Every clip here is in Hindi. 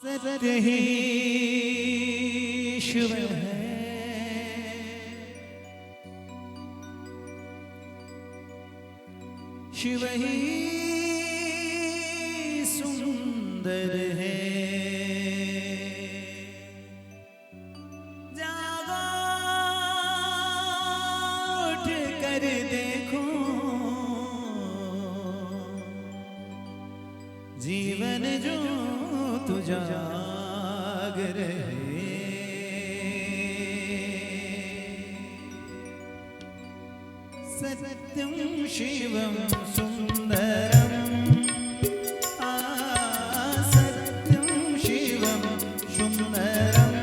सत्य ही शिव है, शिव ही सुंदर है। जागो उठ कर देखो, जीवन जो तू जाग रहे। सत्यम शिवम सुंदरम, सत्यम शिवम सुंदरम,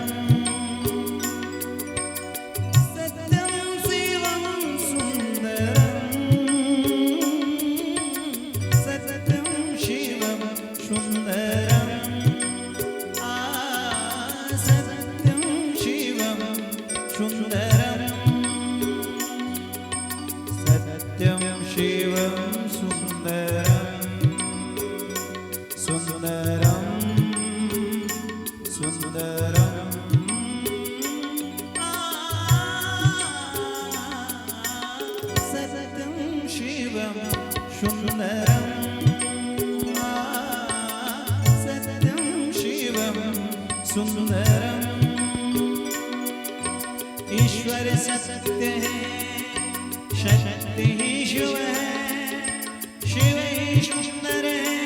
सत्यम शिवम सुंदरम, सत्यम शिवम सुंदरम, सत्यम शिवम सुंदरम, सत्यम शिवम सुंदरम, सुंदरम सुंदरम, सत्यम शिवम सुंदरम, सत्यम शिवम सुंदरम। ईश्वर सत्य है, शक्ति ही शिव है, शिव ही सुंदर है।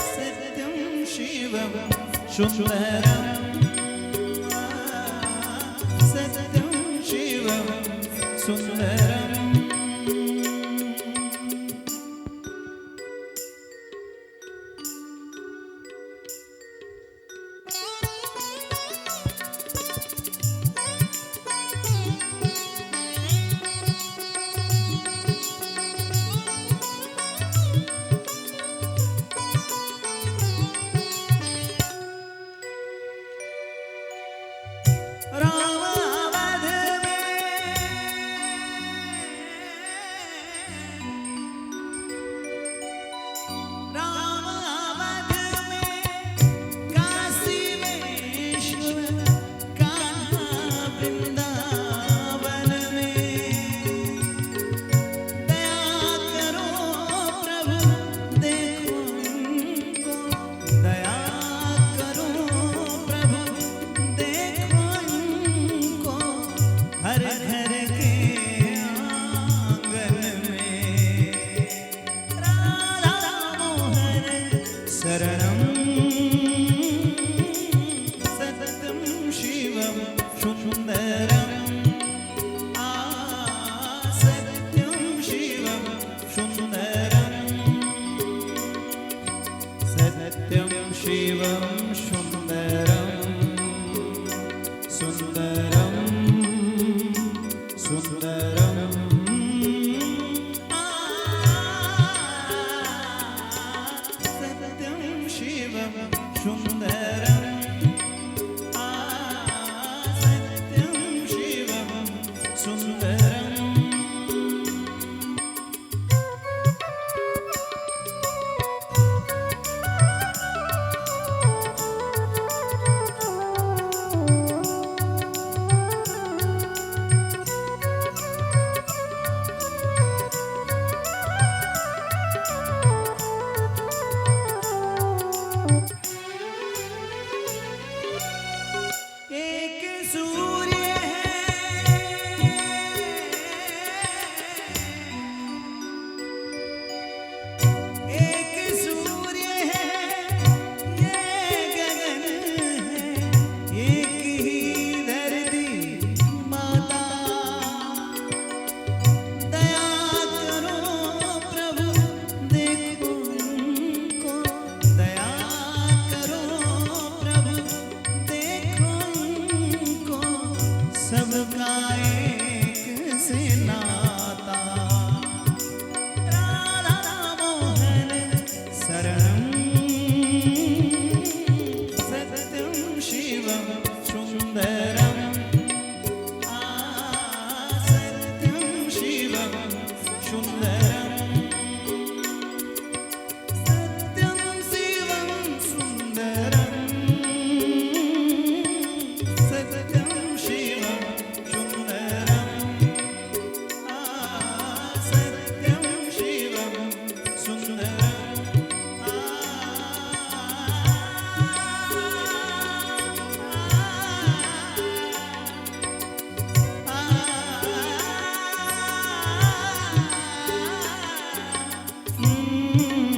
सत्यम शिवम सुंदरम, सत्यम शिवम सुंदरम। शरणम सत्यम शिवम सुंदरम, सत्यम शिवम सुंदरम, सत्यम शिवम सुंदरम, सुंदरम सुंदरम, शिवम सुंदरम, सत्यम शिवम सुंदरम। सुन्दरम्